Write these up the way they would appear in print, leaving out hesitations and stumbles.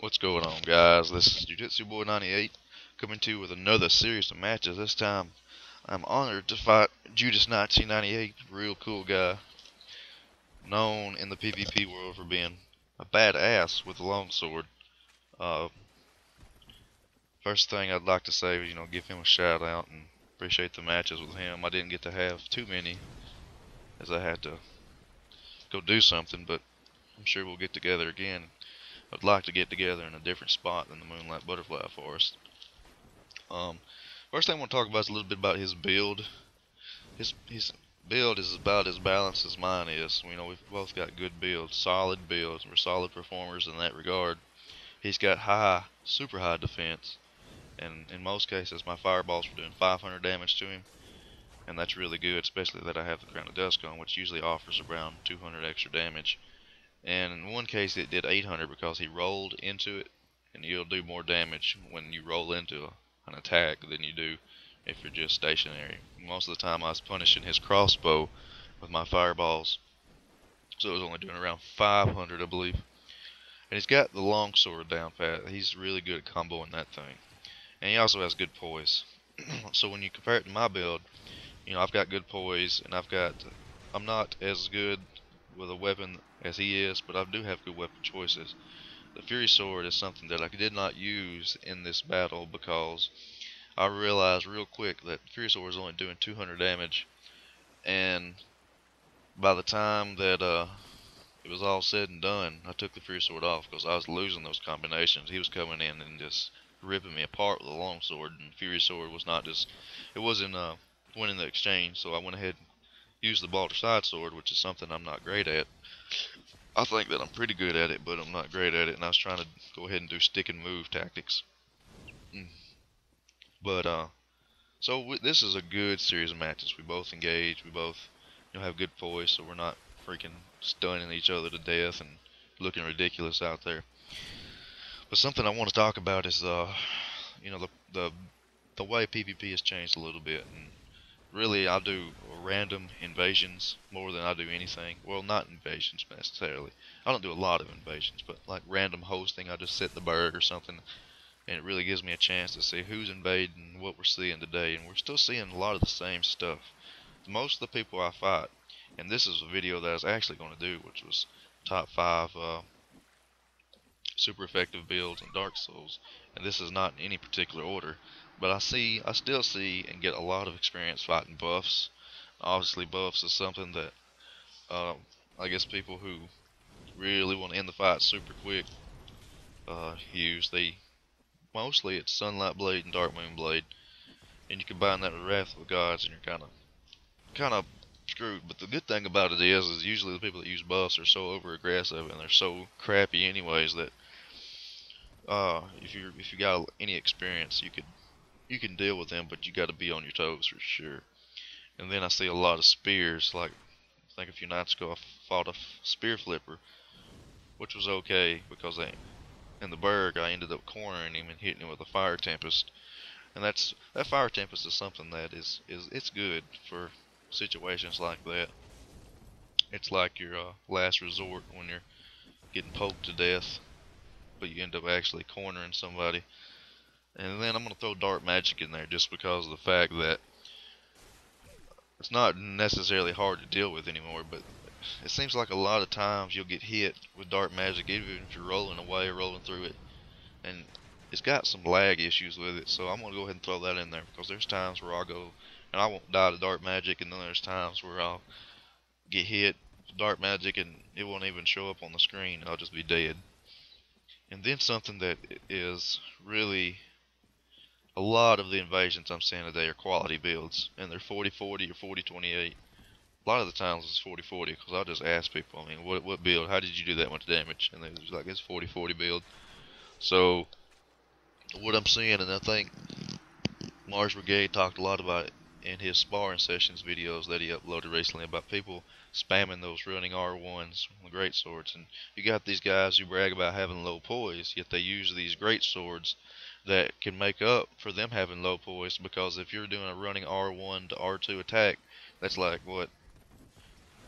What's going on, guys? This is Jiu-Jitsu-Boy98 coming to you with another series of matches. This time, I'm honored to fight Juutas1988, real cool guy, known in the PvP world for being a badass with a longsword. Uh, First thing I'd like to say is, give him a shout out and appreciate the matches with him. I didn't get to have too many as I had to go do something, but I'm sure we'll get together again. I'd like to get together in a different spot than the Moonlight Butterfly Forest. Um, First thing I want to talk about is a little bit about his build. His build is about as balanced as mine is. We've both got good builds, solid builds. We're solid performers in that regard. He's got super high defense, and in most cases my fireballs were doing 500 damage to him, and that's really good, especially that I have the Crown of Dusk on, which usually offers around 200 extra damage. And in one case it did 800 because he rolled into it, and you'll do more damage when you roll into an attack than you do if you're just stationary. Most of the time I was punishing his crossbow with my fireballs, so it was only doing around 500, I believe. And he's got the longsword down pat. He's really good at comboing that thing. And he also has good poise. So when you compare it to my build, I've got good poise, and I'm not as good with a weapon as he is, but I do have good weapon choices. The Fury Sword is something that I did not use in this battle because I realized real quick that Fury Sword was only doing 200 damage, and by the time that it was all said and done, I took the Fury Sword off because I was losing those combinations. He was coming in and just ripping me apart with a long sword, and Fury Sword was not just, it wasn't winning the exchange, so I went ahead and used the Balder Side Sword, which is something I'm not great at. I think that I'm pretty good at it, but I'm not great at it, and I was trying to go ahead and do stick and move tactics. But this is a good series of matches. We both engage. We both, have good poise, so we're not freaking stunning each other to death and looking ridiculous out there. But something I want to talk about is, the way PvP has changed a little bit. And really, I do random invasions more than I do anything. Well, not invasions necessarily. I don't do a lot of invasions, but like random hosting. I just set the bird or something, and it really gives me a chance to see who's invading, what we're seeing today, and we're still seeing a lot of the same stuff. Most of the people I fight, and this is a video that I was actually going to do, which was top 5 super effective builds in Dark Souls, and this is not in any particular order, but I still see and get a lot of experience fighting buffs. Obviously, buffs is something that I guess people who really want to end the fight super quick use. Mostly it's Sunlight Blade and Dark Moon Blade, and you combine that with Wrath of the Gods, and you're kind of screwed. But the good thing about it is usually the people that use buffs are so over aggressive and they're so crappy anyways that if you got any experience, you can deal with them, but you got to be on your toes for sure. And then I see a lot of spears. Like I think a few nights ago I fought a spear flipper, which was okay because in the Berg I ended up cornering him and hitting him with a fire tempest. And that fire tempest is something that it's good for situations like that. It's like your last resort when you're getting poked to death, but you end up actually cornering somebody. And then I'm going to throw dark magic in there just because of the fact that it's not necessarily hard to deal with anymore, but it seems like a lot of times you'll get hit with dark magic even if you're rolling away or rolling through it, and it's got some lag issues with it. So I'm going to go ahead and throw that in there because there's times where I'll go and I won't die to dark magic, and then there's times where I'll get hit with dark magic and it won't even show up on the screen, I'll just be dead. And then something that is really, a lot of the invasions I'm seeing today are quality builds, and they're 40-40 or 40-28. A lot of the times it's 40-40 because I'll just ask people, what build, how did you do that much damage? And they're just like, it's 40-40 build. So what I'm seeing, and I think Mars Brigade talked a lot about it in his sparring sessions videos that he uploaded recently, about people spamming those running R1s, the great swords. And you got these guys who brag about having low poise, yet they use these great swords that can make up for them having low poise, because if you're doing a running R1 to R2 attack, that's like what,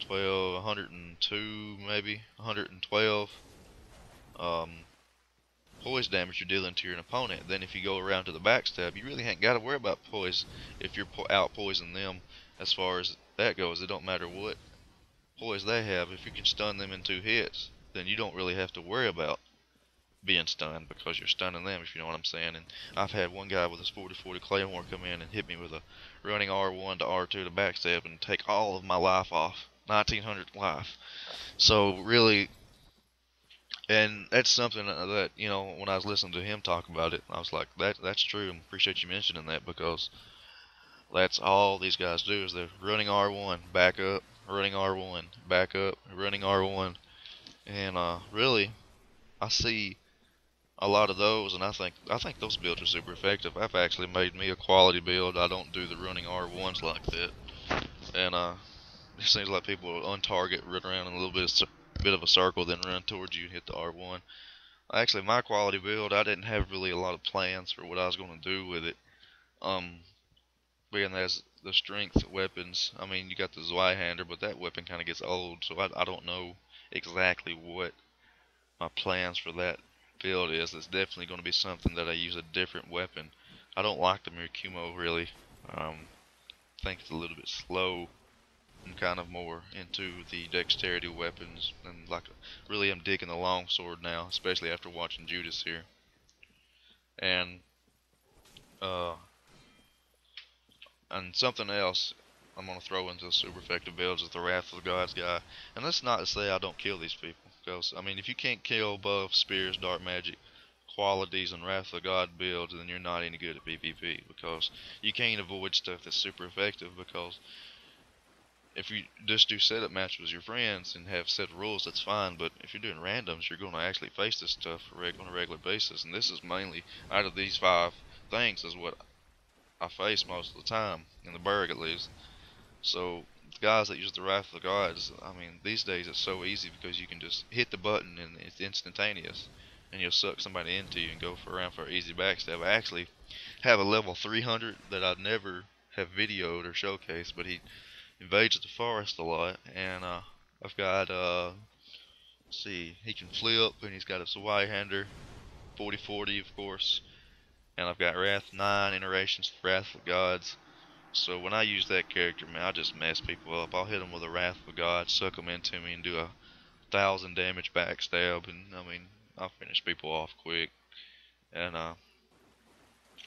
102, maybe 112 um, poise damage you're dealing to your opponent. Then if you go around to the backstab, you really ain't got to worry about poise if you're out poisoning them. As far as that goes, it don't matter what poise they have. If you can stun them in 2 hits, then you don't really have to worry about being stunned because you're stunning them, if you know what I'm saying. And I've had one guy with his 40-40 Claymore come in and hit me with a running R1 to R2 to backstab and take all of my life off. 1900 life. So really, and that's something that, you know, when I was listening to him talk about it, I was like, that's true. I appreciate you mentioning that, because that's all these guys do is they're running R1, back up, running R1, back up, running R1. And really, I see a lot of those, and I think those builds are super effective. I've actually made me a quality build. I don't do the running R1s like that, and it seems like people on target run around in a little bit of a circle, then run towards you and hit the R1. Actually, my quality build, I didn't have really a lot of plans for what I was going to do with it. Being as the strength weapons, I mean, you got the Zweihander, but that weapon kind of gets old, so I don't know exactly what my plans for that build is. It's definitely going to be something that I use a different weapon. I don't like the Mirakumo really. I think it's a little bit slow. I'm kind of more into the dexterity weapons, and like really I'm digging the longsword now, especially after watching Judas here. And uh, and something else I'm gonna throw into the super effective builds is the Wrath of the Gods guy. And that's not to say I don't kill these people, because I mean, if you can't kill buff, spears, dark magic, qualities, and Wrath of the God builds, then you're not any good at PvP, because you can't avoid stuff that's super effective. Because if you just do setup matches with your friends and have set rules, that's fine. But if you're doing randoms, you're going to actually face this stuff on a regular basis. And this is mainly, out of these 5 things, is what I face most of the time, in the Berg at least. So the guys that use the Wrath of the Gods, I mean, these days it's so easy because you can just hit the button and it's instantaneous, and you'll suck somebody into you and go around for an easy backstab. I actually have a level 300 that I'd never have videoed or showcased, but he invades the forest a lot, and I've got let's see, he can flip, and he's got a Zweihander, 40-40 of course, and I've got Wrath 9 iterations of Wrath of Gods. So when I use that character, man, I just mess people up. I'll hit them with a Wrath of God, suck them into me, and do a 1,000 damage backstab, and I mean, I'll finish people off quick. And I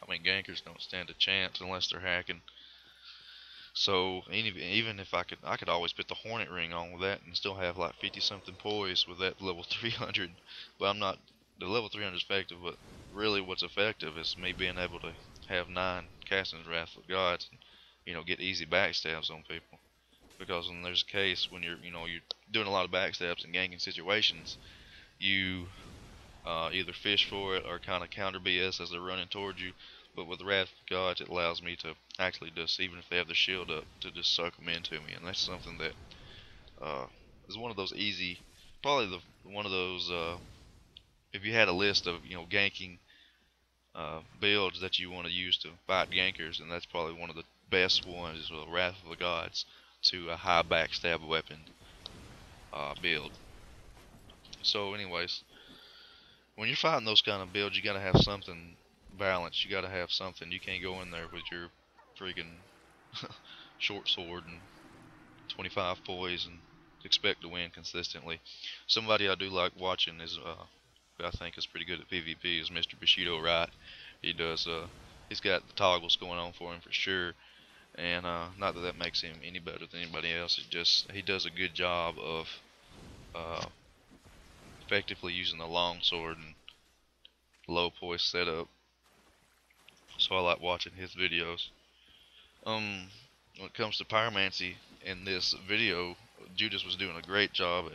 mean, gankers don't stand a chance unless they're hacking. So even if I could always put the Hornet Ring on with that and still have like 50 something poise with that level 300. But I'm not, the level 300 is effective, but really what's effective is me being able to have 9 casting Wrath of Gods and, you know, get easy backstabs on people. Because when there's a case when you're doing a lot of backstabs and ganking situations, you either fish for it or kind of counter BS as they're running towards you. But with Wrath of God, it allows me to actually just, even if they have the shield up, to just suck them into me. And that's something that is one of those easy, probably one of those, if you had a list of, you know, ganking builds that you want to use to fight gankers, and that's probably one of the best ones, is with Wrath of the Gods to a high backstab weapon build. So anyways, when you're fighting those kind of builds, you gotta have something balanced. You gotta have something. You can't go in there with your freaking short sword and 25 poise and expect to win consistently. Somebody I do like watching is, who I think is pretty good at PvP, is Mr. Bushido Wright. He does, he's got the toggles going on for him for sure. And not that that makes him any better than anybody else. It just, he does a good job of effectively using the longsword and low poise setup. So I like watching his videos. When it comes to pyromancy, in this video, Judas was doing a great job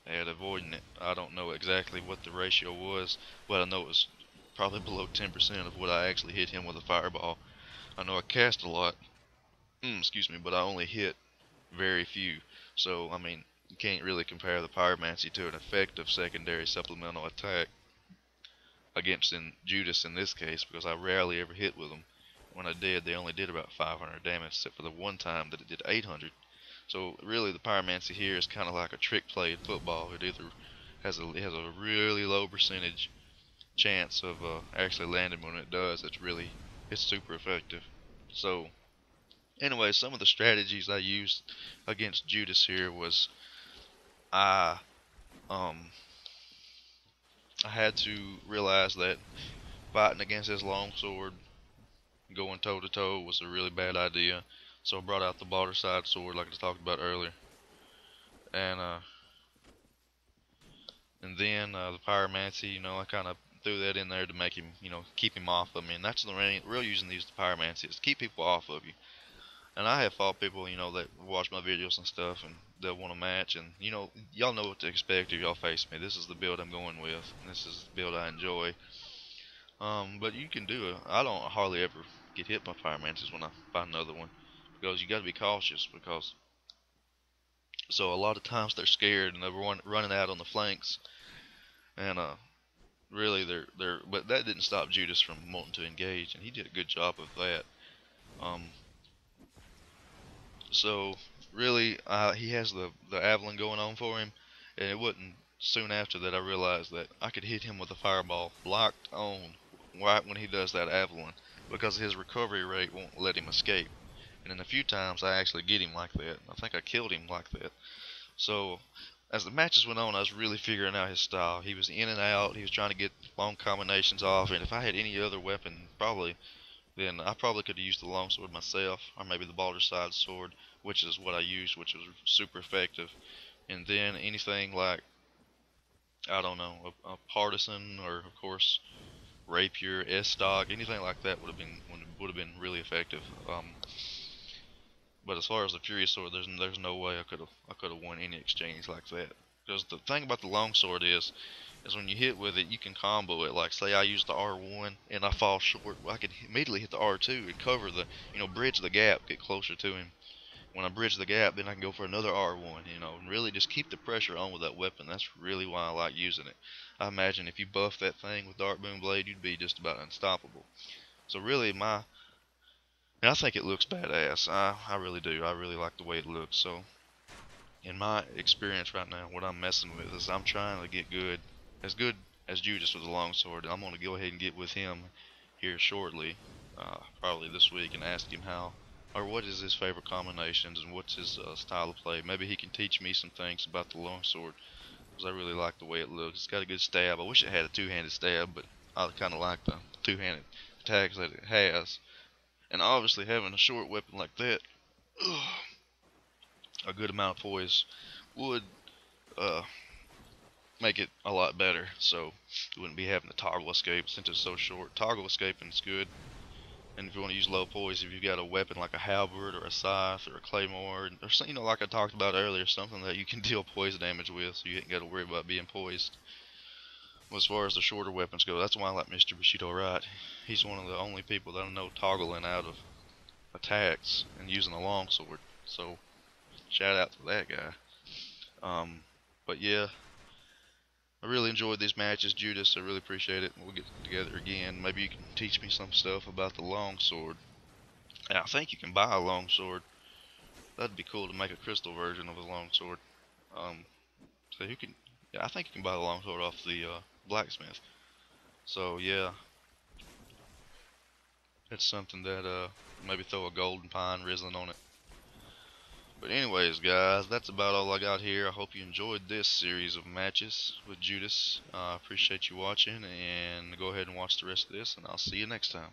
at avoiding it. I don't know exactly what the ratio was, but I know it was probably below 10% of what I actually hit him with a fireball. I know I cast a lot, excuse me, but I only hit very few. So, I mean, you can't really compare the pyromancy to an effective secondary supplemental attack against Judas in this case, because I rarely ever hit with them. When I did, they only did about 500 damage, except for the one time that it did 800. So really, the pyromancy here is kind of like a trick play in football. It either has a really low percentage chance of actually landing. When it does, it's super effective. So anyway, some of the strategies I used against Judas here was I um I had to realize that fighting against his longsword, going toe to toe, was a really bad idea. So I brought out the barter side sword like I talked about earlier, and then the pyromancy. I kind of threw that in there to make him, keep him off of me. And that's the real using these pyromancy is to keep people off of you. And I have fought people, that watch my videos and stuff, and they'll want a match, and y'all know what to expect if y'all face me. This is the build I'm going with, and this is the build I enjoy. But you can do it. I don't hardly ever get hit by pyromancies when I find another one, because you got to be cautious, because so a lot of times they're scared and they're running out on the flanks, and really but that didn't stop Judas from wanting to engage, and he did a good job of that. Um, So really, he has the Avalon going on for him, and it wasn't soon after that I realized that I could hit him with a fireball locked on right when he does that Avalon, because his recovery rate won't let him escape. And in a few times I actually get him like that. I think I killed him like that. So as the matches went on, I was really figuring out his style. He was in and out. He was trying to get long combinations off, and if I had any other weapon, then I probably could have used the longsword myself, or maybe the Baldur's Side sword, which is what I used, which was super effective. And then anything like, I don't know, a partisan, or of course rapier, S-stock, anything like that would have been really effective. But as far as the Furious sword, there's no way I could have won any exchange like that. Because the thing about the longsword is when you hit with it, you can combo it. Like, say I use the R1 and I fall short, I can immediately hit the R2 and cover bridge the gap, get closer to him. When I bridge the gap, then I can go for another R1, and really just keep the pressure on with that weapon. That's really why I like using it. I imagine if you buff that thing with Dark Moon Blade, you'd be just about unstoppable. So really, and I think it looks badass. I really do. I really like the way it looks. So in my experience right now, what I'm messing with is I'm trying to get good as Judas with the longsword. I'm going to go ahead and get with him here shortly, probably this week, and ask him how, or what is his favorite combinations, and what's his style of play. Maybe he can teach me some things about the longsword, because I really like the way it looks. It's got a good stab. I wish it had a two-handed stab, but I kind of like the two-handed attacks that it has. And obviously having a short weapon like that, a good amount of poise would uh, make it a lot better. So you wouldn't be having to toggle escape since it's so short. Toggle escaping is good. And if you want to use low poise, if you've got a weapon like a halberd or a scythe or a claymore, or something, like I talked about earlier, something that you can deal poison damage with, so you ain't got to worry about being poised. Well, as far as the shorter weapons go, that's why I like Mr. Bushido Right. He's one of the only people that I know toggling out of attacks and using a longsword. So shout out to that guy. Um, but yeah, I really enjoyed these matches, Judas. I really appreciate it. We'll get together again. Maybe you can teach me some stuff about the longsword. And I think you can buy a longsword. That'd be cool to make a crystal version of a longsword. Um, so who can? Yeah, I think you can buy the longsword off the blacksmith. So yeah, that's something that maybe throw a golden pine risen on it. But anyways, guys, that's about all I got here. I hope you enjoyed this series of matches with Judas. I appreciate you watching, and go ahead and watch the rest of this, and I'll see you next time.